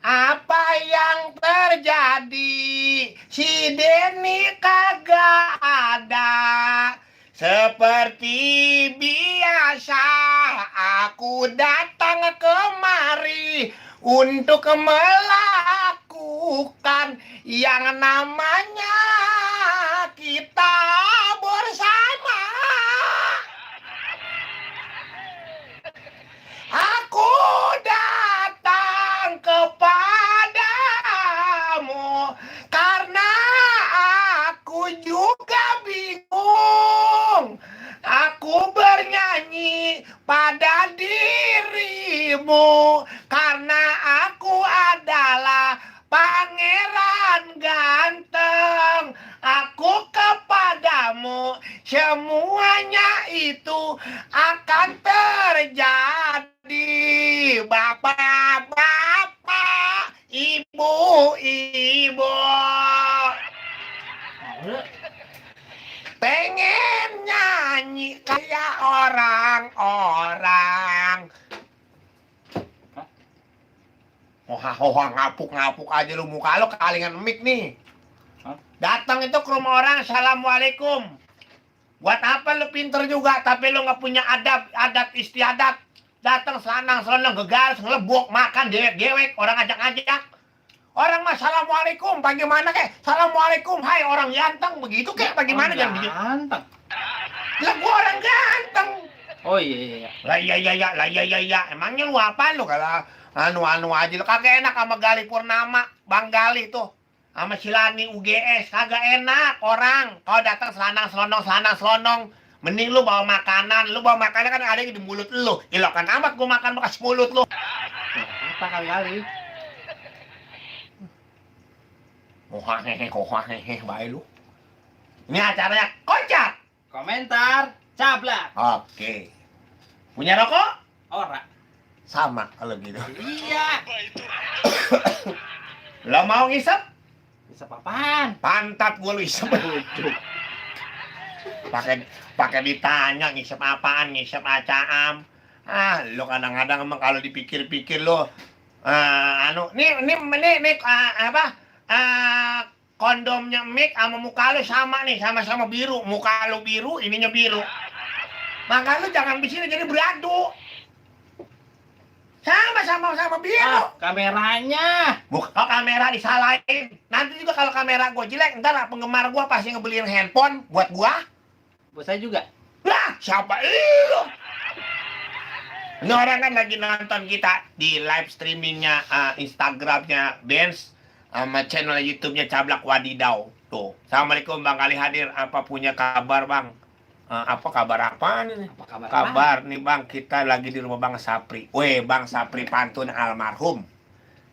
Apa yang terjadi? Si Denny kagak ada. Seperti biasa, aku datang kemari untuk melakukan yang namanya kita bersama. Aku datang kepadamu karena aku juga bingung. Aku bernyanyi pada dirimu karena aku adalah pangeran ganteng. Aku kepadamu semuanya itu akan terjadi. Bapak-bapak, ibu-ibu, pengen nyanyi kayak orang-orang. Hoha-hoha, ngapuk-ngapuk aja lu, muka lu kalingan mic nih. Datang itu ke rumah orang, assalamualaikum. Buat apa lu pinter juga, tapi lu nggak punya adat istiadat. Datang selanang-selanang gegaris, ngelebok, makan, dewek-dewek, orang ajak-ajak. Orang mah assalamualaikum, bagaimana kek? Assalamualaikum, hai orang ganteng, begitu kek? Bagaimana jangan begitu? Ganteng. Lah gua orang ganteng. Oh iya. Lah iya. Emangnya lu apa lu kalau anu aja lu kagak enak sama Gali Purnama, Bang Gali tuh. Sama Silani UGS kagak enak orang. Kau datang selanang-selonong. Mending lu bawa makanan kan ada di mulut lu. Ilokan amat gua makan bekas mulut lu. Apa kali-kali? Kohahehe, baik lu. Ini acaranya kocak. Komentar cablak. Oke. Punya rokok? Ora. Sama kalau gitu. Iya. Lo mau ngisep? Bisa apaan? Pantat gua lu isep. Pakai ditanya ngisep apaan, ngisep acaam. Lo kadang-kadang emang kalau dipikir-pikir lo kondomnya Mik sama muka lu sama nih, sama-sama biru. Muka lu biru, ininya biru. Maka lu jangan di sini jadi beradu. Sama biru. Kameranya. Kalau kamera disalahin. Nanti juga kalau kamera gua jelek, ntar penggemar gua pasti ngebeliin handphone buat gua. Buat saya juga. Lah, siapa lu? Ini orang kan lagi nonton kita di live streamingnya Instagramnya Benz sama channel YouTube-nya Cablak Wadidau. Tuh. Assalamualaikum Bang kali hadir. Apa punya kabar Bang? Apa kabar apa nih? Apa Kabar nih Bang, kita lagi di rumah Bang Sapri. Weh, Bang Sapri pantun almarhum.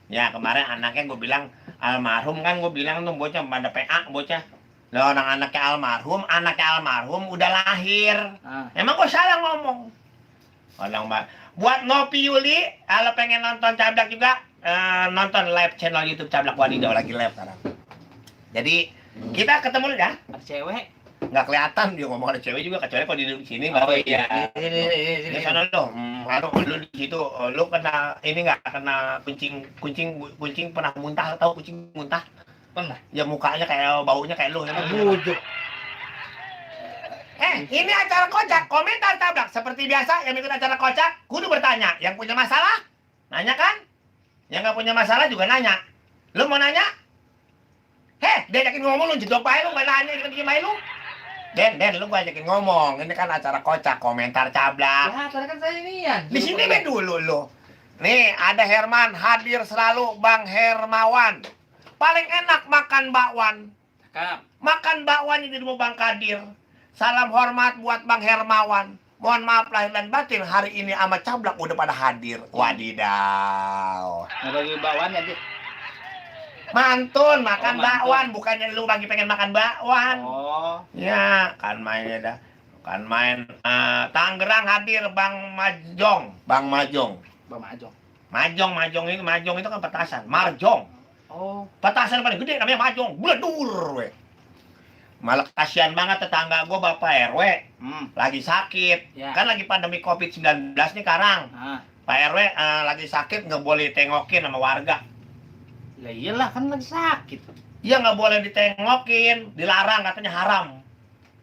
Ya, kemarin anaknya gue bilang almarhum kan, gue bilang tuh bocah pada PA bocah. Lah orang anaknya almarhum udah lahir. Emang gue salah ngomong? Orang buat ngopi Yuli, kalau pengen nonton Cablak juga nonton live channel YouTube Cablak Wadidau lagi live sekarang. Jadi kita ketemu ya. Ada cewek. Nggak kelihatan dia ngomong ada cewek juga, kecuali kalau di sini. Oh iya. Di sana lo, lu di situ, lu kena ini nggak kena kucing pernah muntah, tahu kucing muntah? Pernah. Ya mukanya kayak baunya kayak lu, ya. Bujuk. Ini acara kocak, komentar Cablak. Seperti biasa, yang ikut acara kocak, kudu bertanya. Yang punya masalah, nanya kan? Yang nggak punya masalah juga nanya. Lu mau nanya? Dia ajakin ngomong lu, jedok bae lu, nggak nanya, diem aja lu. Den, lu gua ajakin ngomong. Ini kan acara kocak, komentar Cablak. Ya, acara kan saya inian. Di sini be dulu lu. Nih, ada Herman hadir selalu, Bang Hermawan. Paling enak makan bakwan. Cakep. Makan bakwan di rumah Bang Kadir. Salam hormat buat Bang Hermawan. Mohon maaf lahir dan batin, hari ini sama Cablak udah pada hadir. Wadidaw. Nah, bagi bakwan ya, Dit. Mantun, makan mantun. bakwan. Bukannya lu bagi pengen makan bakwan. Oh. Ya, kan mainnya dah. Kan main Tangerang hadir Bang Majong. Bang Majong. Majong itu kan petasan. Marjong. Oh. Petasan paling gede namanya Majong. Bledur, we. Malah kasihan banget tetangga gua Bapak RW. Lagi sakit. Ya. Kan lagi pandemi COVID-19 nih sekarang. Pak RW lagi sakit nggak boleh tengokin sama warga. Lah iyalah kan lagi sakit. Iya nggak boleh ditengokin, dilarang katanya haram.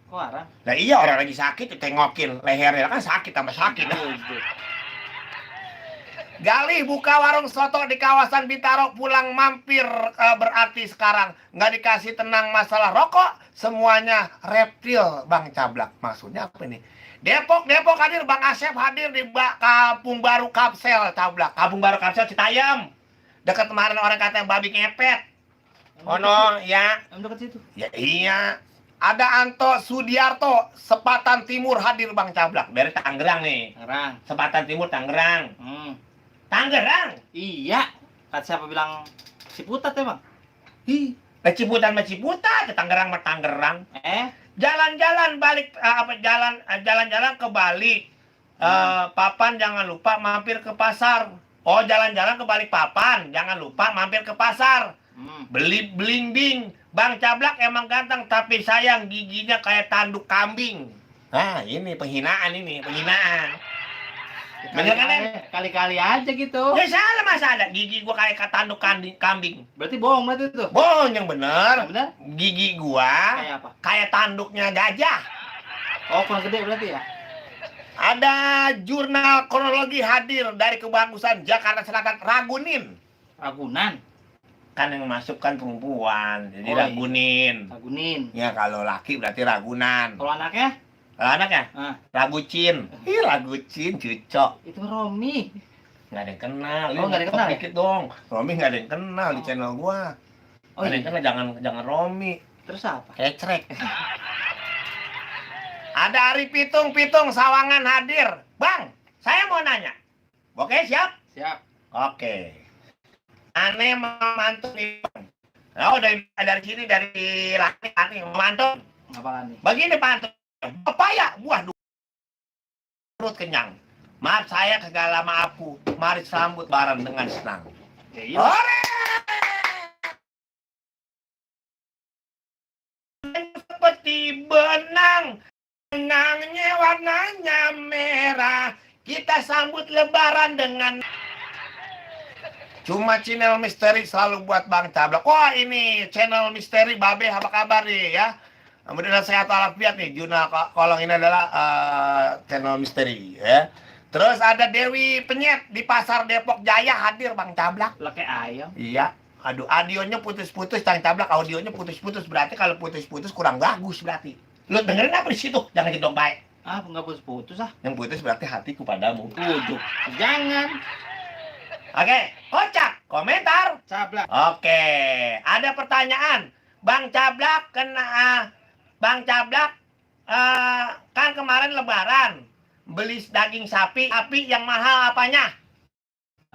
Kok arah? Lah iya orang lagi sakit ditengokin lehernya kan sakit tambah sakit. Gali buka warung soto di kawasan Bintaro, pulang mampir berarti sekarang nggak dikasih tenang masalah rokok, semuanya reptil Bang Cablak. Maksudnya apa ini? Depok hadir, Bang Asep hadir di Kampung Baru Kapsel Cablak. Kampung Baru Kapsel Citayam. Dekat kemarin orang kata yang babi ngepet. Oh no, ya. Em dekat situ. Ya iya. Ada Anto Sudiarto, Sepatan Timur hadir Bang Cablak. Dari Tangerang nih. Tangerang. Sepatan Timur Tangerang. Tangerang. Iya. Kata siapa bilang Ciputat ya, Bang? Ih, Ciputat mah Ciputat, Tangerang mah Tangerang. Jalan-jalan balik jalan-jalan ke Bali. Papan jangan lupa mampir ke pasar. Oh, jalan-jalan ke Balikpapan, jangan lupa mampir ke pasar. Beli blinding. Bang Cablak emang ganteng tapi sayang giginya kayak tanduk kambing. Nah, ini penghinaan. Bener kan, Em? Kali-kali aja gitu. Ya salah masalah, gigi gua kayak tanduk kambing. Berarti bohong berarti itu. Bohong yang bener. Bener? Gigi gua Kayak apa? kayak tanduknya gajah. Oh, kurang gede berarti ya? Ada jurnal kronologi hadir dari kebagusan Jakarta Selatan, Ragunin. Ragunan. Kan yang masuk kan perempuan, jadi Oh, iya. Ragunin. Ragunin. Ya kalau laki berarti Ragunan. Kalau anaknya? Kalau anaknya Ah. Ragucin. Ih, Ragucin cucok. Itu Romi. Nggak ada yang kenal. Oh, nggak ada yang kenal ya? Dikit dong. Romi nggak ada yang kenal di channel gua. Oh, Nggak ada yang iya. kenal, jangan Romi. Terus apa? Kecrek. Ada Ari Pitung Sawangan hadir. Bang, saya mau nanya. Oke, siap? Siap. Oke. Aneh memantau nih. Oh, dari sini, dari langit, aneh memantau. Apa nih? Begini pantau. Pepaya, buah perut kenyang. Maaf saya kagak lama aku. Mari sambut bareng dengan senang. Ya iya. Ore! Seperti benang. Benangnya warnanya merah. Kita sambut lebaran dengan... Cuma channel misteri selalu buat Bang Cablak. Wah ini channel misteri Babe apa kabar nih ya. Kemudian sehat walafiat nih. Juna Kolong ini adalah channel misteri ya. Terus ada Dewi Penyet di Pasar Depok Jaya hadir Bang Cablak. Lah kayak ayam. Iya. Aduh, audionya putus-putus Bang Cablak, audionya putus-putus berarti kalau putus-putus kurang bagus berarti. Lu dengerin apa di situ? Jangan gitu baik. Ah, nggak putus-putus ah. Yang putus berarti hatiku padamu. Ujuk. Jangan. Oke, kocak, komentar. Cablak. Oke, ada pertanyaan. Bang Cablak kan kemarin lebaran beli daging sapi yang mahal apanya?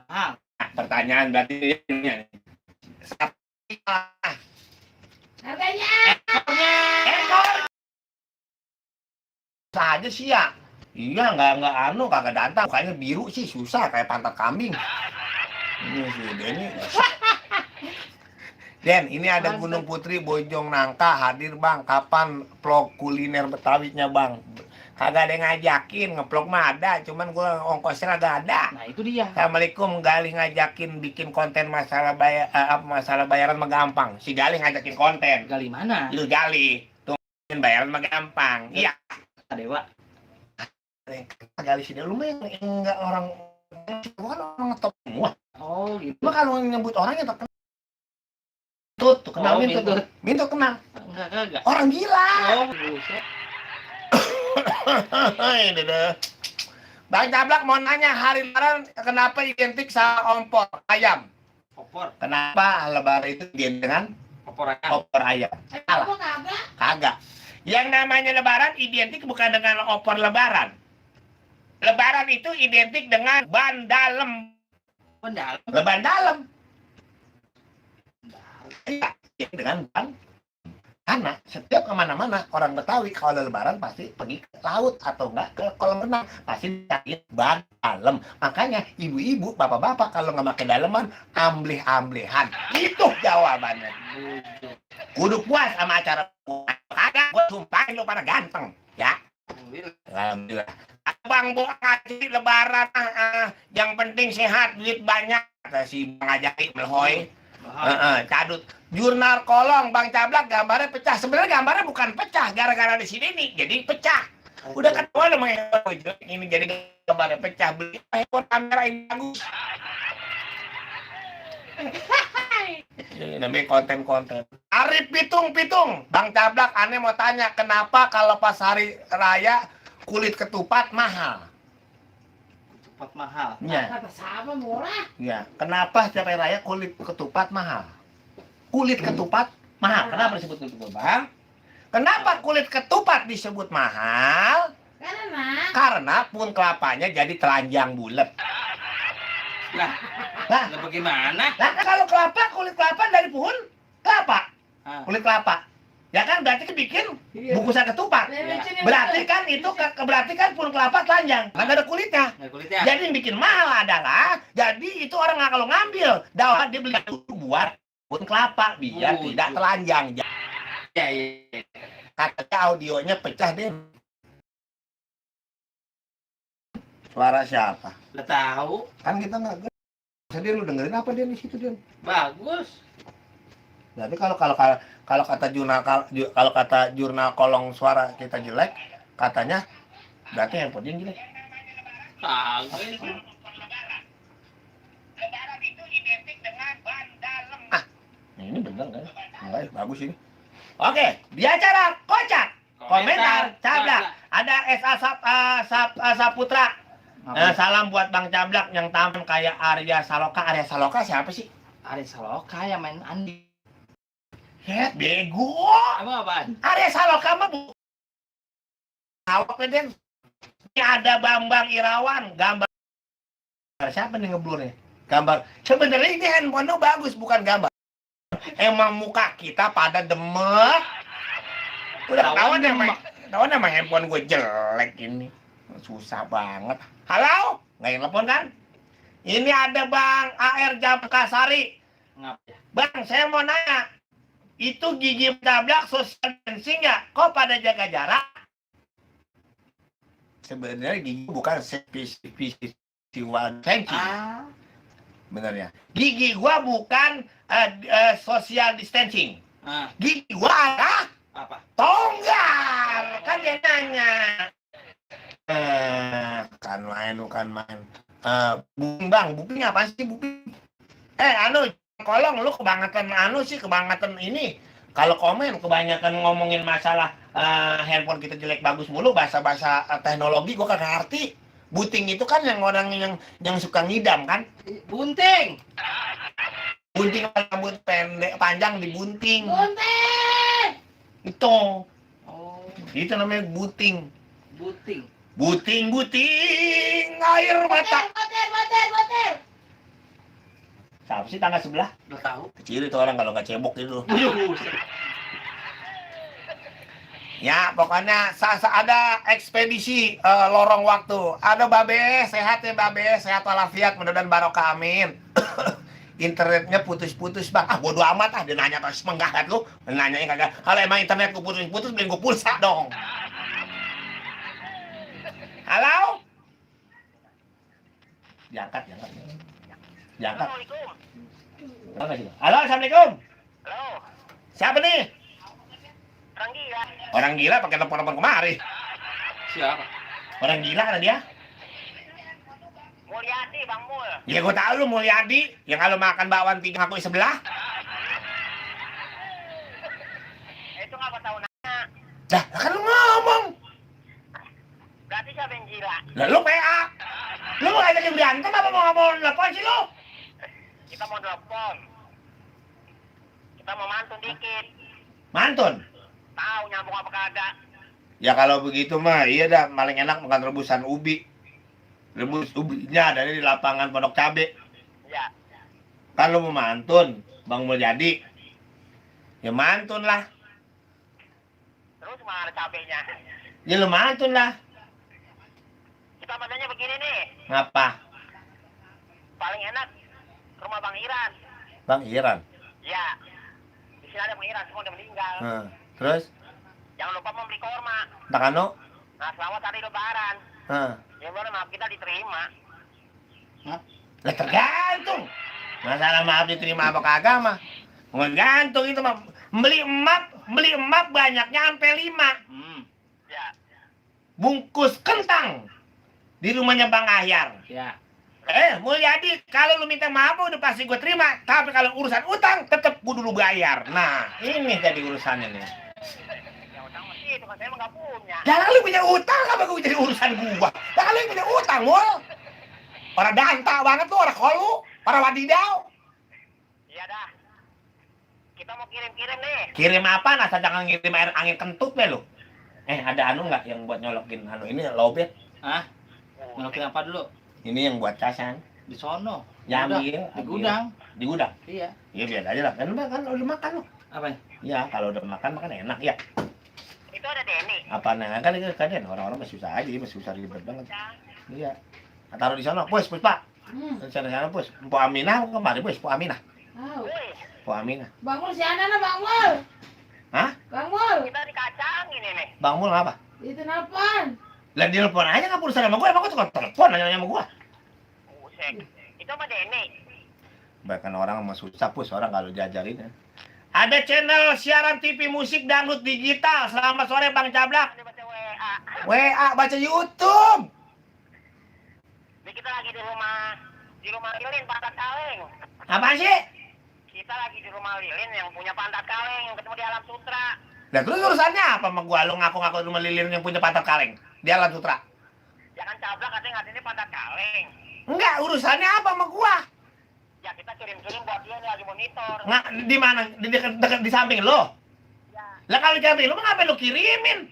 Ah, Nah, pertanyaan berarti ini. Sapi harganya. ekor saja sih ya. Iya nggak kagak datang, mukanya biru sih susah kayak pantat kambing. Ini sih Denny. Den, ini ada Gunung Putri Bojong Nangka hadir Bang. Kapan vlog kuliner Betawinya Bang? Kagak ada yang ngajakin, ngeplog mah ada, cuman gua ongkosnya kagak ada. Nah, itu dia. Assalamualaikum, Gali ngajakin bikin konten masalah bayaran mah gampang. Si Gali ngajakin konten. Gali mana? Lu Gali, tungguin bayaran mah gampang. Iya. Dewa. Gali sini lu mah yang enggak orang bukan orang ngetop semua. Oh, gitu. Cuma kalau nyebut orangnya terkenal. Tuh kenal Oh, Mintut. Mintut kenal. Enggak. Orang gila. Oh, buset. Ini deh. Bang Cablak mau nanya hari lebaran kenapa identik sama opor ayam? Opor. Kenapa lebaran itu identik dengan Opor ayam. opor ayam? Salah. Kagak. Yang namanya lebaran identik bukan dengan opor lebaran. Lebaran itu identik dengan ban dalem. Pendal. Ban dalem. Iya, dengan ban. Karena setiap kemana-mana orang Betawi kalau lebaran pasti pergi ke laut atau enggak ke kolam renang, pasti cari ban dalem. Makanya ibu-ibu, bapak-bapak kalau nggak pakai daleman ambleh-amblehan. Itu jawabannya. Kudu puas sama acara kagak, gue sumpahin lo pada ganteng ya. Alhamdulillah. Bang Bo ngaji lebaran yang penting sehat duit banyak kata si Bang Ajaki Melhoy. Cadut. Jurnal kolong Bang Cablak gambarnya pecah. Sebenarnya gambarnya bukan pecah, gara-gara di sini nih jadi pecah. Udah ketahuan sama ini jadi gambarnya pecah. Beli handphone kamera yang bagus. Ini namanya konten-konten. Arif Pitung. Bang Cablak, aneh mau tanya, kenapa kalau pas hari raya kulit ketupat mahal? Ketupat mahal. Ya. Kata sama murah. Ya, kenapa setiap hari raya kulit ketupat mahal? Kulit ketupat mahal. Kenapa disebut ketupat, Bang? Kenapa kulit ketupat disebut mahal? Karena pun kelapanya jadi telanjang bulat. Lah, Lah, bagaimana? lah kalau kulit kelapa dari pohon kelapa. Kulit kelapa. Ya kan berarti kan bikin bungkusan ketupat. Berarti kan itu berarti kan pohon kelapa telanjang. Nggak ada kulitnya. Kulitnya. Jadi yang bikin mahal adalah jadi itu orang nggak kalau ngambil daun dia beli dulu buat pohon kelapa biar tidak telanjang. Ya. Katanya audionya pecah deh. Suara siapa? Udah tahu. Kan kita nggak. Dia lu dengerin apa dia di situ dia? Bagus. Berarti kalau kata jurnal kolong suara kita jelek, katanya berarti handphone dia yang jelek. Kagak. Lebaran itu identik dengan ban dalam. Ini bener kan? Enggak, bagus ini. Oke, di acara kocak komentar Cablak ada Saputra. Salam buat Bang Cablak yang tampil kayak Arya Saloka. Arya Saloka siapa sih? Arya Saloka yang main Andi. Bego. Emang apaan? Arya Saloka mah bu. Saloka Den. Ini ada Bambang Irawan, gambar. Siapa nih ngeblurnya? Gambar. Sebenarnya ini handphone bagus, bukan gambar. Emang muka kita pada demek. Udah ketahuan emang handphone gue jelek ini. Susah banget. Halo? Nggak yang telepon kan? Ini ada Bang AR Jamkasari. Ngapa? Bang, saya mau nanya. Itu gigi Cablak social distancing nggak? Kok pada jaga jarak? Sebenarnya gigi bukan distancing. Benernya. Gigi gua bukan social distancing. Gigi gua adalah Apa? tonggar. Kan dia nanya. Bukan main. Buping Bang, buping apa sih buping? Kolong lu kebangetan ini. Kalau komen kebanyakan ngomongin masalah handphone kita jelek bagus mulu, bahasa-bahasa teknologi gua kagak ngerti. Buting itu kan yang orang yang suka ngidam kan? Bunting. Bunting rambut pendek panjang dibunting. Bunting. Itu. Oh, Itu namanya buting. buting. Buting air mata. Boter. Siapa sih tangga sebelah? Udah tahu. Kecil itu orang kalau nggak cebok itu. Buyur. Ya, pokoknya ada ekspedisi lorong waktu. Ada Babe, sehat ya Babe, sehat walafiat, mudah-mudahan barokah amin. Internetnya putus-putus Bang. Bodo amat dia nanya terus menggahat lu. Nanyanya kagak. Kalau emang internetku putus-putus, beliin gua pulsa dong. Halo? Diangkat. Halo, Assalamualaikum. Halo, Siapa nih? orang gila. Orang gila pakai telepon kemari. Siapa? Orang gila ada dia. Mulyadi, Bang Mul. Ya gue tahu lu Mulyadi yang kalau makan bakwan tiga aku sebelah. Itu ngapa tahu nanya? Dah, kan lu ngomong. Berarti siapa yang gila? Lah lu PA. Lu mau ngajakin berantem apa mau ngomong telepon sih lu? Kita mau telepon. Kita mau mantun dikit. Mantun. Tahu nyambung apa kagak? Ya kalau begitu mah iya dah paling enak makan rebusan ubi. Rebus ubinya ada di lapangan Pondok Cabe. Ya. Kan lu mau mantun, Bang Mulyadi. Ya mantun lah. Terus mana ada cabenya? Ya lu mantun lah. Kita padanya begini nih. Ngapa? Paling enak rumah Bang Iran. Bang Iran. Ya. Di sini ada Bang Iran, semua udah meninggal. Terus? Jangan lupa membeli korma. Takano? Nah, selamat hari Lebaran. Ya boleh, maaf kita diterima. Lah tergantung. Masalah maaf diterima apa kagak mah. Ngegantung itu mah. Beli emak banyaknya sampai 5. Ya. Bungkus kentang di rumahnya Bang Ahyar. Ya. Mulyadi, kalau lu minta maaf udah pasti gue terima. Tapi kalau urusan utang, tetep gue dulu bayar. Nah, ini jadi urusannya nih. Ya utang masih itu kan saya emang nggak punya. Jangan lu punya utang, apa gue jadi urusan gua? Jangan lu yang punya utang, mul. Orang danta banget tuh, orang kolu, orang wadidau. Iya dah. Kita mau kirim-kirim nih. Kirim apa? Asal jangan ngirim air angin kentut deh lu. Ada anu nggak yang buat nyolokin anu ini lobet? Ah, nyolokin apa dulu? Ini yang buat casan. Di sono. Ya Udah, ambil, di ambil. gudang. Di gudang. Iya. Iya biar aja lah. Kan udah makan lu. Apa ya? Ya kalau udah makan enak ya. Itu ada Denny. Apa nah kan orang-orang masih susah aja, masih susah ribet banget. Iya. Taruh di sana, Pus Pak. Di sana Pus. Mpok Aminah kemari, Pus, Mpok Aminah. Wih, Mpok Aminah. Bang Mul si Ana na Bang Mul. Hah? Bang Mul. kita dikacangin ini. Bang Mul apa? Itu nelpon. Lah di telepon aja nggak urusan sama gue, emang gue tukang telepon nanya sama gue. Buset. Itu sama Denny. Bahkan orang mah susah Pus, orang kalau diajarin ya. Ada channel siaran TV musik dangdut digital. Selamat sore Bang Cablak. Ini baca WA. WA baca YouTube. Ini kita lagi di rumah Lilin Pantat Kaleng. Apa sih? Kita lagi di rumah Lilin yang punya Pantat Kaleng yang ketemu di Alam Sutra. Lah terus urusannya apa sama gua? Lu ngaku-ngaku rumah lilin yang punya pantat kaleng di Alam Sutra. Ya kan Cablak katanya nggak ini Pantat Kaleng. Enggak, urusannya apa sama gua? Ya kita kirim-kirim buat dia nih lagi monitor. Nggak, di mana? Di dekat di samping lo. Ya. Lah kalau di samping lo ngapain lu kirimin?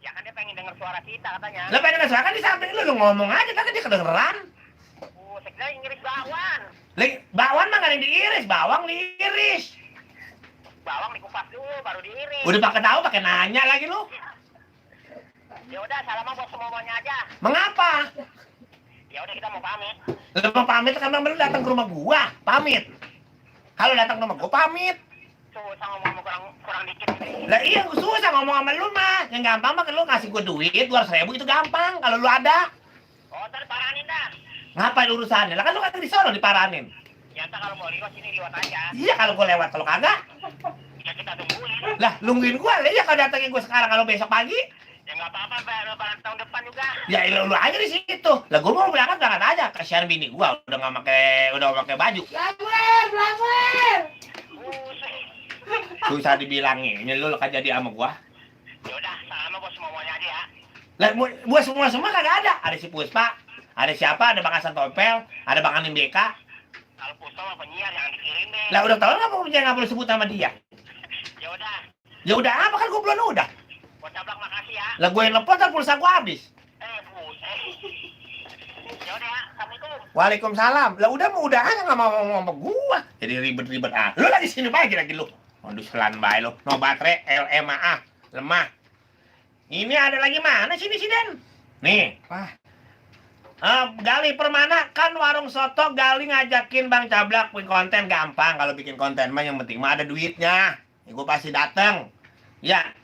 Ya kan dia pengen denger suara kita katanya. Lah pengen kan di samping lu ngomong aja kan dia kedengeran. Sekiranya ngiris bawang. Bawang mah nggak ada yang diiris, bawang diiris. Bawang dikupas dulu baru diiris. Udah pakai tahu pakai nanya lagi lu. Ya udah, salaman buat semuanya aja. Mengapa? Ya udah kita mau pamit. Lu mau pamit kan lu datang ke rumah gua, pamit. Kalau datang ke rumah gua pamit. Susah ngomong kurang dikit nih. Lah iya gua susah ngomong sama lu mah. Yang gampang mah lu ngasih gua duit 200.000 itu gampang kalau lu ada. Oh, ntar paranin dah. Ngapain urusannya? Lah kan lu kan di sono diparanin. Ya ntar kalau mau liwat sini liwat aja. Iya kalau gua lewat, kalau kagak. Ya kita tungguin. Lah nungguin gua, lah iya kalau datengin gua sekarang kalau besok pagi. Ya nggak apa-apa, lebaran tahun depan juga. Ya lu aja di situ. Lah gua mau berangkat aja. Kasihan bini gua udah nggak pakai baju. Blamer. Buset. Susah dibilangin, lu kan jadi sama gua. Ya udah, sama buat semuanya aja ya. Lah gua semua kagak ada. Ada si Puspa, ada siapa? Ada Bang Hasan Topel, ada Bang Anim BK. Kalau Pusto sama penyiar jangan dikirim deh. Lah udah tau nggak perlu sebut nama dia. Ya udah, Ya udah apa kan gua belum udah. buat Cablak makasih ya. Lah gua yang telepon kan pulsa gua habis. Buset. Ya udah ya, assalamualaikum. Waalaikumsalam. Lah udah mau udah aja nggak mau ngomong sama gua. Jadi ribet-ribet Lu lagi sini lagi lu. Waduh selan bae lu. No baterai LMAA lemah. Ini ada lagi mana sini si Den? Nih. Wah. Gali Permana kan warung soto Gali ngajakin Bang Cablak bikin konten gampang kalau bikin konten mah yang penting mah ada duitnya. Ya, gua pasti dateng. Ya.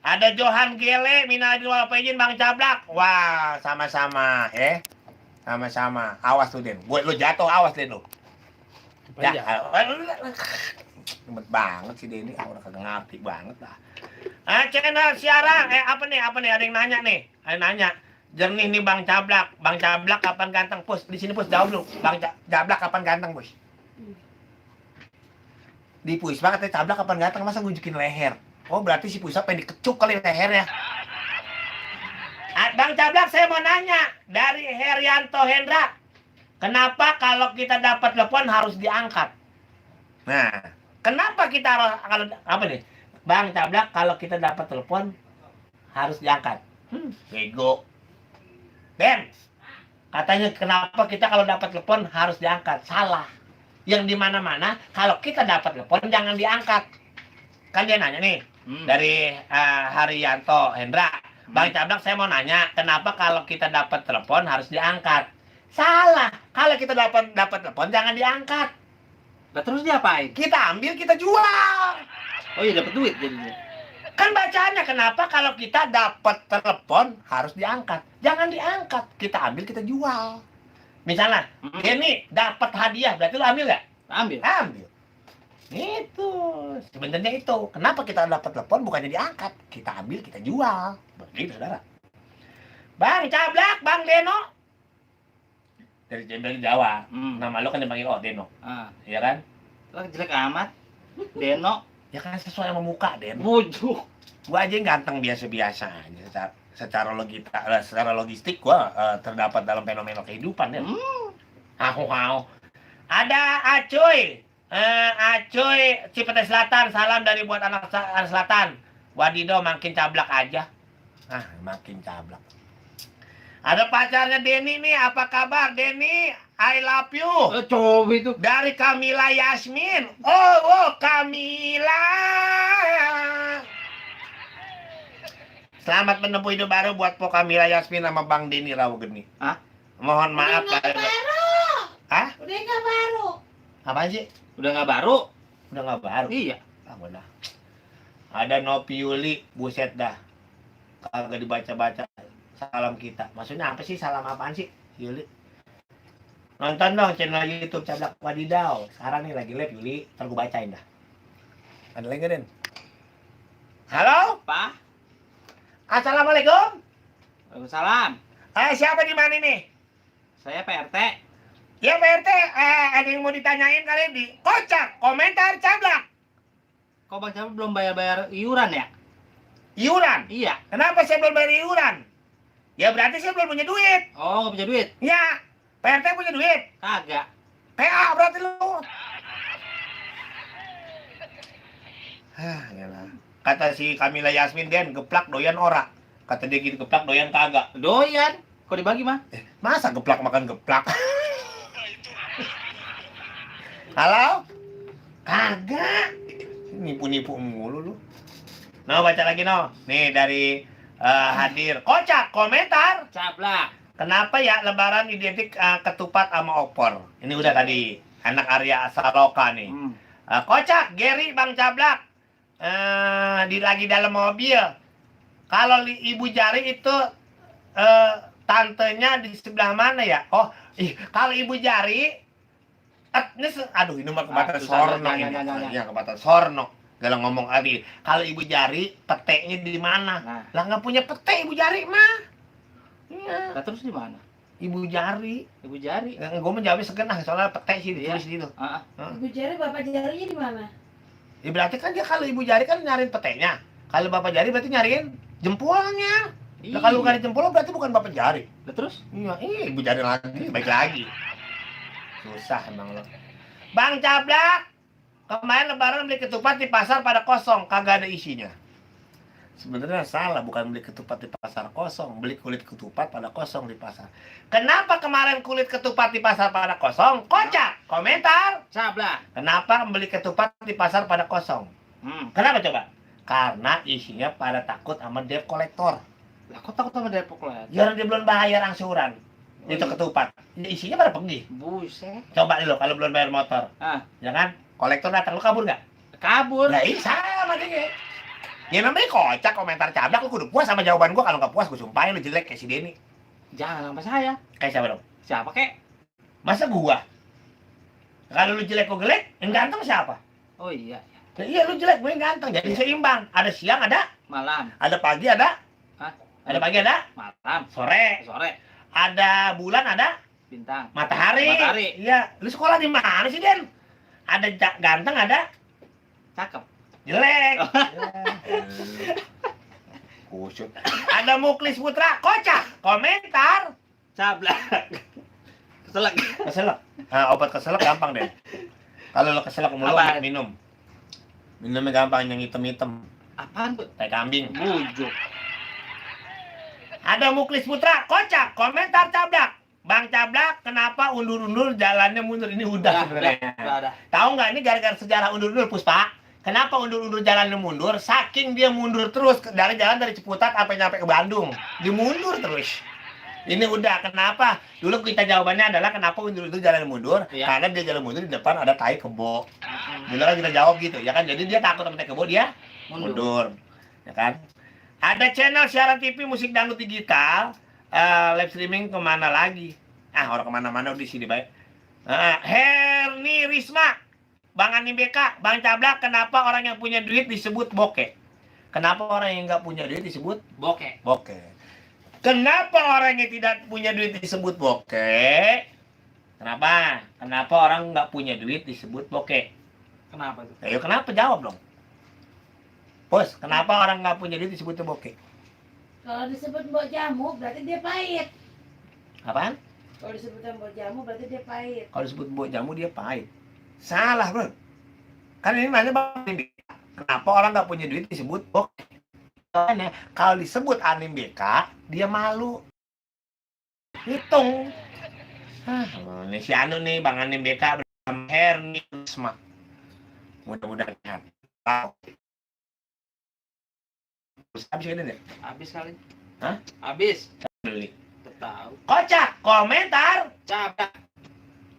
Ada Johan Gele minal aidin wal faizin Bang Cablak. Wah, sama-sama, sama-sama. Awas tuh, Den. Lu jatuh, awas, Den, lu. Ya, ribet banget sih, Den. Ini orang kagak ngerti banget lah. Channel siaran. Apa nih? Ada yang nanya nih. Ada yang nanya. Jernih nih Bang Cablak. Bang Cablak kapan ganteng, Pus? Di sini, Pus, jawab dulu. Bang Cablak kapan ganteng, Pus? Di Puspa katanya Cablak kapan ganteng, masa ngunjukin leher? Oh, berarti si Puspa pengen dikecup kali lehernya. Bang Cablak, saya mau nanya. Dari Herianto Hendra. Kenapa kalau kita dapat telepon harus diangkat? Nah, kenapa kita harus, apa nih? Bang Cablak, kalau kita dapat telepon harus diangkat. Bego. Ben, katanya kenapa kita kalau dapat telepon harus diangkat? Salah. Yang di mana-mana, kalau kita dapat telepon jangan diangkat. Kan dia nanya nih, dari Herianto Hendra. Bang Cablak, saya mau nanya, kenapa kalau kita dapat telepon harus diangkat? Salah. Kalau kita dapat telepon jangan diangkat. Lah terus diapain? Kita ambil, kita jual. Oh iya dapat duit jadinya. Kan bacaannya kenapa kalau kita dapat telepon harus diangkat? Jangan diangkat. Kita ambil, kita jual. Misalnya, Denny dapat hadiah, berarti lo ambil nggak? Ambil. Ambil. Itu sebenarnya itu. Kenapa kita dapat telepon bukannya diangkat? Kita ambil, kita jual. Begitu, saudara. Bang Cablak, Bang Deno. Dari Jawa. Nama lo kan dipanggil Deno. Iya kan? Lah jelek amat. Deno. Ya kan sesuai sama muka, Den. Bujuk. Gua aja yang ganteng biasa-biasa aja. Secara logistik gua terdapat dalam fenomena kehidupan ya. Aku. Ada Acoy. Acoy Cipete Selatan, salam dari buat anak selatan. Wadido makin cablak aja. Makin cablak. Ada pacarnya Denny nih, apa kabar Denny? I love you. Coba itu. Dari Kamila Yasmin. Oh, Kamila. Selamat menempuh hidup baru buat Po Kamila Yasmin sama Bang Denny Rawageni. Hah? Mohon maaf. Udah nggak baru. Hah? Udah nggak baru. Apaan sih? Udah nggak baru? Udah nggak baru? Iya. Udah. Ada Nopi Yuli, buset dah. Kagak dibaca-baca salam kita. Maksudnya apa sih? Salam apaan sih, Yuli? Nonton dong channel YouTube Cablak Wadidaw. Sekarang nih lagi live Yuli, ntar gue bacain dah. Ada lagi Den? Halo? Pak. Assalamualaikum. Waalaikumsalam. Siapa di mana nih? Saya PRT. Ya Pak RT, ada yang mau ditanyain kali di kocak komentar Cablak. Kok Bang Cablak belum bayar iuran ya? Iuran? Iya. Kenapa saya belum bayar iuran? Ya berarti saya belum punya duit. Oh, nggak punya duit? Ya, Pak RT punya duit. Kagak. PA berarti lu. Yalah. Kata si Kamila Yasmin, Den, geplak doyan ora. Kata dia gitu, geplak doyan kagak. Doyan. Kok dibagi mah? Masa geplak makan geplak? Halo? Kagak. Nipu-nipu mulu lu. No, baca lagi no. Nih dari hadir. Kocak, komentar. Cablak. Kenapa ya lebaran identik ketupat sama opor? Ini udah tadi. Anak Arya Saloka nih. Kocak, Gary, Bang Cablak. Lagi dalam mobil. Kalau Ibu Jari itu tantenya di sebelah mana ya? Oh, kalau Ibu Jari ini mah kebatan Sorno ini. Ya, kebatan Sorno. Galang ngomong tadi. Kalau Ibu Jari, peteknya di mana? Lah nggak punya pete Ibu Jari mah. Iya. Lah terus di mana? Ibu Jari. Ibu Jari. Gue menjawabnya segenah soalnya pete sih ditulis di situ. Ibu Jari, bapak jarinya di mana? Ya berarti kan dia kalau Ibu Jari kan nyariin petenya. Kalau Bapak Jari berarti nyariin jempolnya. Nah, kalau bukan jempol berarti bukan Bapak Jari. Lah terus? Iya, Ibu Jari lagi, baik lagi. Susah emang lo. Bang Cablak, kemarin lebaran beli ketupat di pasar pada kosong, kagak ada isinya. Sebenarnya salah, bukan beli ketupat di pasar kosong, beli kulit ketupat pada kosong di pasar. Kenapa kemarin kulit ketupat di pasar pada kosong? Kocak, komentar. Cablak. Kenapa beli ketupat di pasar pada kosong? Kenapa coba? Karena isinya pada takut sama debt collector. Lah kok takut sama Depok lah? Ya dia belum bayar angsuran. Oh, itu iya. ketupat. Isinya pada pergi. Buset. Coba lo kalau belum bayar motor. Ya kan? Kolektor datang, lu kabur nggak? Kabur. Lah iya sama dia. Ya namanya kocak komentar Cablak, lu kudu puas sama jawaban gua. Kalau nggak puas gua sumpahin lu jelek kayak si Denny. Jangan sama saya. Kayak siapa dong? Siapa kek? Masa gua? Kalau lu jelek gua gelek, yang ganteng siapa? Oh iya. Nah, iya lu jelek, gue yang ganteng. Jadi seimbang. Ada siang, ada Malam. ada pagi, ada Hah? ada pagi, ada Malam. sore. Sore. Ada bulan, ada Bintang. matahari. Matahari. Iya, lu sekolah di mana sih, Den? Ada ganteng, ada Cakep. jelek. Kusut. Ada Muklis Putra, kocak. Komentar. Cablak. Keselak. Keselak. Obat keselak gampang, Den. Kalau lo keselak mulu Apaan? minum. Minumnya gampang, yang hitam-hitam. Apaan tuh? Tai kambing. Bujuk. Ada Muklis Putra, kocak. Komentar Cablak. Bang Cablak, kenapa undur-undur jalannya mundur? Ini udah sebenarnya. Udah. Tahu nggak ini gara-gara sejarah undur-undur, Puspa? Kenapa undur-undur jalannya mundur? Saking dia mundur terus dari jalan dari Ciputat sampai nyampe ke Bandung, dimundur terus. Ini udah kenapa? Dulu kita jawabannya adalah kenapa undur-undur jalan mundur? Iya. Karena dia jalan mundur di depan ada tai kebo. Dulu kan kita jawab gitu, ya kan? Jadi dia takut sama tai kebo, dia mundur, ya kan? Ada channel siaran TV musik dangdut digital, live streaming kemana lagi? Orang kemana-mana di sini baik. Herni Risma, Bang Ani BK, Bang Cablak, kenapa orang yang punya duit disebut bokeh? Kenapa orang yang nggak punya duit disebut Bokeh. bokeh? Kenapa orang yang tidak punya duit disebut bokeh? Kenapa? Kenapa orang nggak punya duit disebut bokeh? Kenapa tuh? Ayo kenapa? Jawab dong. Bos, kenapa orang nggak punya duit disebut bokeh? Kalau disebut mbok jamu berarti dia pahit. Apaan? Kalau disebut mbok jamu berarti dia pahit. Kalau disebut mbok jamu dia pahit. Salah bro. Kan ini nanya Bang Anim BK. Kenapa orang nggak punya duit disebut bokeh? Kalau disebut Anim BK, dia malu. Hitung. Ini si Anu nih, Bang Anim BK bersama Herni Risma. Mudah-mudahan tahu. Habis ini deh. Habis kali. Hah? Habis. Beli. Tahu. Kocak, komentar. Cabak.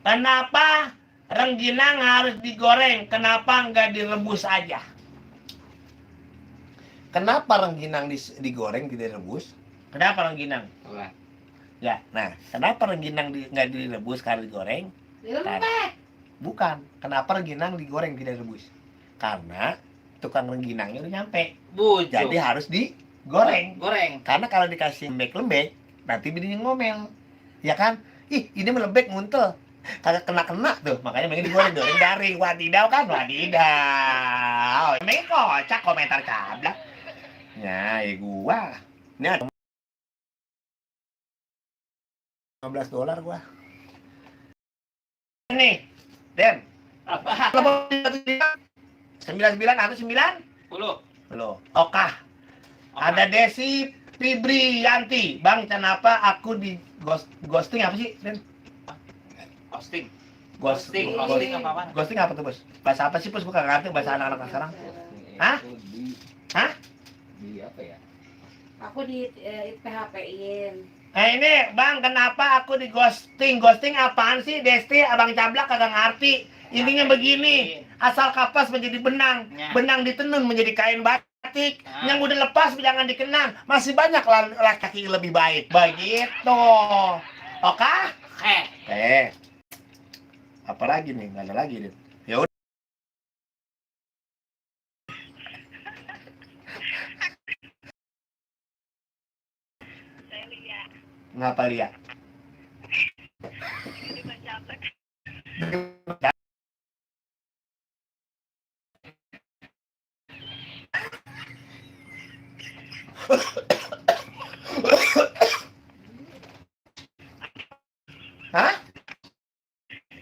Kenapa rengginang harus digoreng? Kenapa nggak direbus aja? Kenapa rengginang digoreng tidak direbus? Kenapa rengginang? Wah. Ya, nah, kenapa rengginang nggak direbus kalau digoreng? Dilembek. Bukan. Kenapa rengginang digoreng tidak direbus? Karena tukang rengginangnya udah nyampe. Bujuk. Jadi harus digoreng. Goreng. Karena kalau dikasih lembek-lembek, nanti bininya ngomel. Ya kan? Ih, ini melembek muntel. Kagak kena-kena tuh. Makanya pengen digoreng garing. Wadidaw kan? Wadidaw. Emang kocak komentar Cablak. Ya, gua. Ini ada $15 gua. Nih, Den. Apa? 99 atau 9? 10. Belum. Okah. Ada Desi Fibrianti. Bang, kenapa aku di ghosting apa sih? Den? Ghosting. Ghosting. Ghosting apa? Ghosting apa tuh, Bos? Bahasa apa sih, Bos? Bukan ngerti bahasa anak-anak sekarang. Hah? Hah? Di apa ya? Aku di PHP-in. Ini, Bang, kenapa aku di ghosting? Ghosting apaan sih, Desti? Abang Cablak kagak ngerti. Intinya begini, asal kapas menjadi benang, Ya. benang ditenun menjadi kain batik, Ah. yang udah lepas jangan dikenang. Masih banyak laki-laki lebih baik. Begitu. Oke? Apa lagi nih? Nggak ada lagi nih. Ya udah. Ngapa lihat? Hah?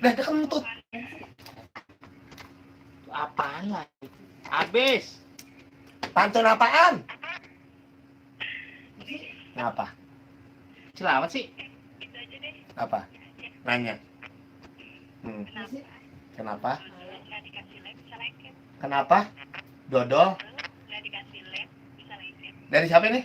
Udah kentut. Apaan lagi? Habis. Pantun apaan? Ngapa? Selamat sih. Apa? Nanya. Kenapa? Kenapa? Dodol? Dari siapa ini?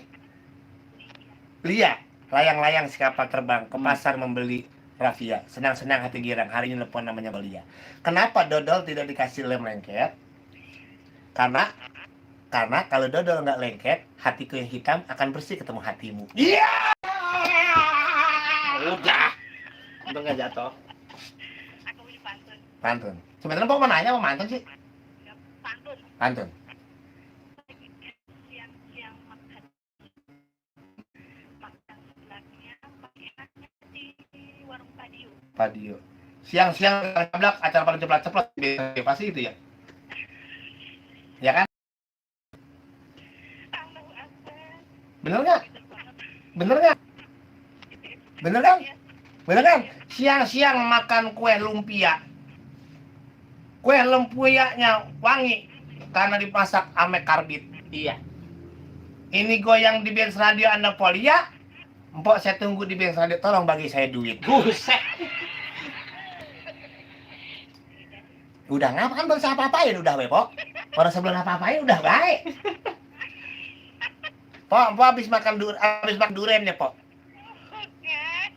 Lia. Layang-layang si kapal terbang ke pasar membeli rafia. Senang-senang hati girang. Hari ini telepon namanya Belia. Kenapa dodol tidak dikasih lem lengket? Karena kalau dodol nggak lengket, hatiku yang hitam akan bersih ketemu hatimu. Iya. Udah. Untung nggak jatuh. Pantun. Sebenarnya mau nanya apa mantun sih? Pantun. Padio. Siang-siang Cablak acara paling ceplok-ceplok pasti itu ya. Ya kan? Bener nggak? Bener nggak? Bener kan? Bener kan? Siang-siang makan kue lumpia. Kue lumpianya wangi karena dimasak ame karbit. Iya. Ini goyang di Benz Radio Anda Polia. Mpok saya tunggu di Benz Radio, tolong bagi saya duit. Buset. Udah ngapa kan baru saya apa-apain udah we, Pok. Orang sebelum apa-apain udah baik. Pok habis makan durian ya, Pok.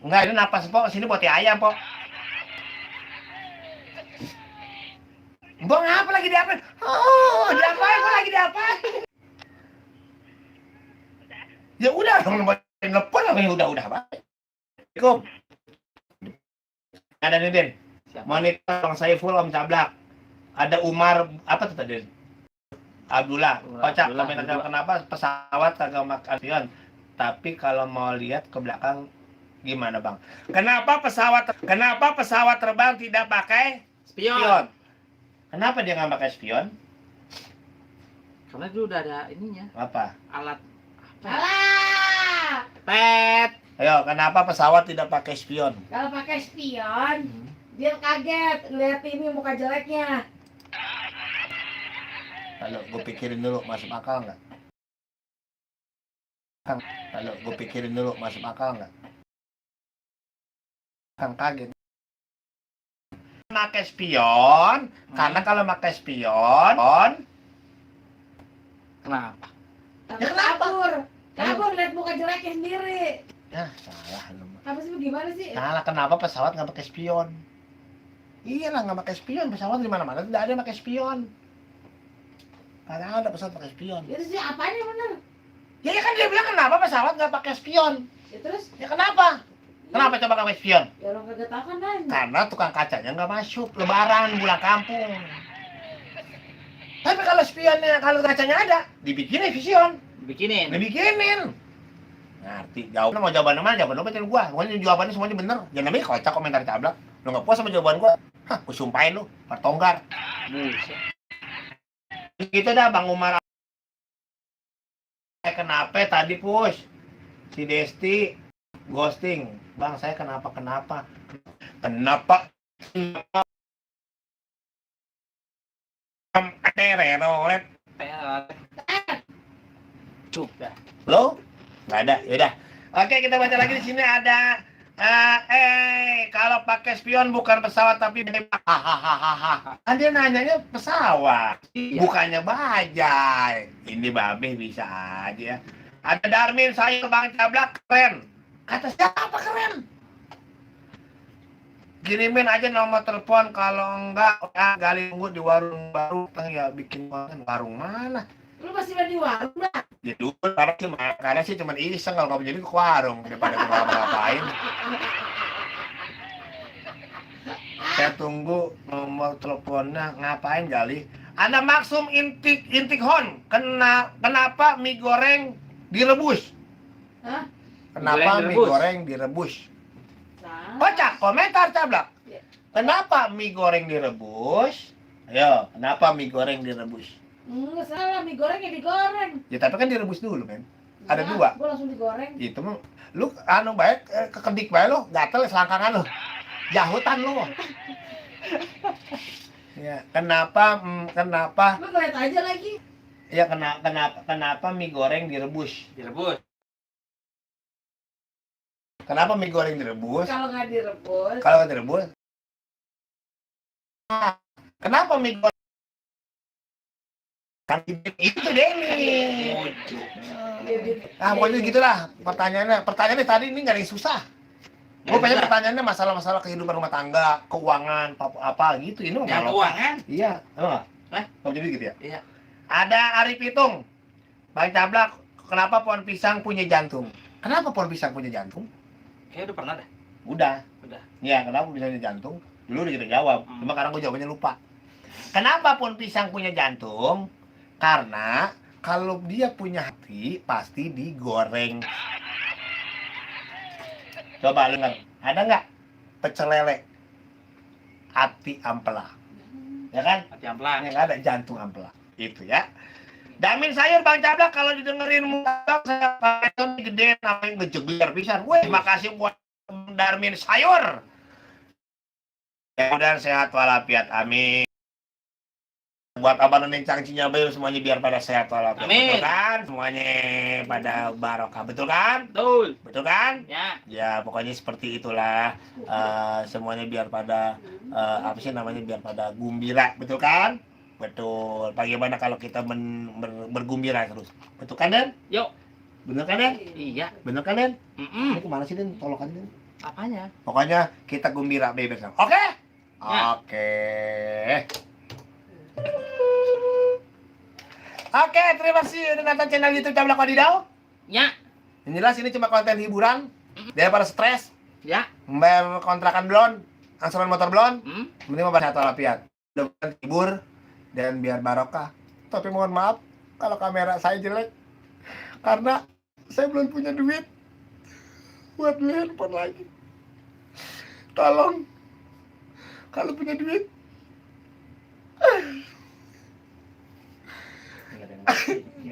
Enggak, ini napas, Pok. Sini buat ayam, Pok. Pok ngapa lagi diapain? Oh, diapain? Kok lagi diapain? Ya udah, dong telepon apa yang udah baik. Assalamualaikum. Ada nih, Den. Siapa? Monitor Bang Saiful, Om Cablak. Ada Umar, apa tuh tadi? Abdullah. Kocak, Abdullah, komentar Abdullah. kenapa pesawat kagak makan spion. Tapi kalau mau lihat ke belakang gimana, Bang? Kenapa pesawat terbang tidak pakai Spion. spion? Kenapa dia nggak pakai spion? Karena dulu udah ada ininya, Apa? alat Alah. tet. Ayo, kenapa pesawat tidak pakai spion? Kalau pakai spion, dia kaget lihat ini muka jeleknya. Kalau gue pikirin dulu, masuk akal nggak? Kalau gue pikirin dulu, masuk akal nggak? Kang kaget. Pakai spion, karena kalau pakai spion, Kenapa? Tapi Ya, kenapa? kabur lihat muka jeleknya sendiri. ya salah lu. Apa sih gimana sih? Salah, kenapa pesawat nggak pakai spion? Iya lah, nggak pakai spion, pesawat di mana-mana tidak ada yang pakai spion. Padahal ada pesawat pakai spion. Itu sih apanya bener? Ya kan dia bilang kenapa pesawat nggak pakai spion? Ya terus? Ya kenapa? Kenapa coba nggak pakai spion? Ya orang kagak tahu kan nanya. Karena tukang kacanya nggak masuk, lebaran, pulang kampung. Tapi kalau spionnya, kalau kacanya ada, dibikinin spion, Bikinin. dibikinin. Ngerti, jawab. Mau jawaban mana? Jawaban lo bacain gua. Pokoknya jawabannya semuanya bener. Jangan namanya kocak komentar Cablak. Lo nggak puas sama jawaban gua? Hah, gua sumpahin lo, Partonggar. Buset. Gitu dah Bang Umar. Kenapa tadi push? Si Desti ghosting. Bang, saya kenapa? Kenapa? Tereret. Cuk dah. Lo? Nggak ada. Yaudah. Oke, kita baca lagi di sini ada kalau pakai spion bukan pesawat tapi hahaha. Kan dia nanyanya pesawat, Iya. bukannya bajai. Ini babe bisa aja. Ada Darmin, saya Bang Cablak keren. Kata siapa keren? Kirimin aja nomor telepon, kalau enggak ya gali tunggu di warung baru ya bikin konten. Warung mana? Lu masih main di warung dah. Ya dulu karena sih cuma iseng, kalau kamu jadi ke warung daripada ke ngapain. Saya tunggu nomor teleponnya, ngapain gali? Ada Maksum Intik Hon. Kenapa mie goreng direbus? Hah? Kenapa Goreng mie direbus? goreng direbus? Nah. Kocak, komentar Cablak. Iya. Kenapa mie goreng direbus? Ayo, kenapa mie goreng direbus? Enggak salah, mie goreng ya digoreng. Ya tapi kan direbus dulu, men. Ada dua. Gue langsung digoreng. Itu mah lu baik kekedik bae lu, gatel selangkangan lu. Jahutan lu. Ya, kenapa Lu ngeliat aja lagi. ya kenapa mie goreng direbus? Direbus. Kenapa mie goreng direbus? Kalau nggak direbus, Kalau nggak direbus. Kenapa mie goreng? Kan itu Denny. Pokoknya gitulah pertanyaannya tadi ini nggak ada yang susah. Gue pengen pertanyaannya masalah-masalah kehidupan rumah tangga, keuangan, apa gitu. Ini mah Yang kalau- keuangan. Iya, emang? Hah? Kamu jadi gitu ya? Iya. Ada Ari Pitung. Bang Cablak, kenapa pohon pisang punya jantung? Kenapa pohon pisang punya jantung? Kayaknya udah pernah dah. Udah. Udah. Ya, kenapa bisa punya jantung? Dulu udah kita jawab. Cuma sekarang gue jawabannya lupa. Kenapa pohon pisang punya jantung? Karena kalau dia punya hati, pasti digoreng. Coba lu dengar. Ada nggak pecel lele? Hati ampela. Ya kan? Hati amplang. Yang ada jantung ampela. Itu ya. Damin sayur Bang Cablak, kalau didengerin muka saya pakai gede namanya ngejegler pisan. Weh, makasih buat Darmin sayur. Ya udah sehat walafiat. Amin. Buat abang neng cangcinya bayu semuanya biar pada sehat walafiat. Amin. Betul kan? Semuanya pada barokah. Betul kan? Betul. Betul kan? Ya. Ya pokoknya seperti itulah. Semuanya biar pada apa sih namanya, biar pada gembira. Betul kan? Betul. Bagaimana kalau kita bergembira terus? Betul kan, Den? Yuk. Bener kan, Den? Iya. Bener kan, Den? Mm-mm. Ini kemana sih, Den? Tolokan, Den? Apanya? Pokoknya kita gembira bebek. Oke? Ya. Oke. Oke, terima kasih udah nonton channel YouTube Cablak Wadidau. Ya. Yang jelas ini cuma konten hiburan daripada stres, Ya. membayar kontrakan belum, angsuran motor belum? Hmm? Mending mau satu alapiat. Mudah-mudahan hibur dan biar barokah. Tapi mohon maaf kalau kamera saya jelek karena saya belum punya duit buat beli handphone lagi. Tolong kalau punya duit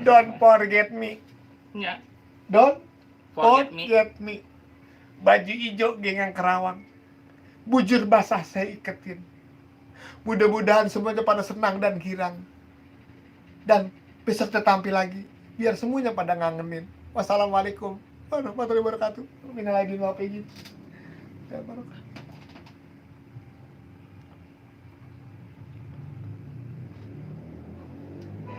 don't forget me. Ya. Don't Forget me. forget me. Baju hijau gengang Kerawang. Bujur basah saya iketin. Mudah-mudahan semuanya pada senang dan girang. Dan besok kita tampil lagi. Biar semuanya pada ngangenin. Wassalamualaikum warahmatullahi wabarakatuh. Minal aidin wal faizin. Ya barokah.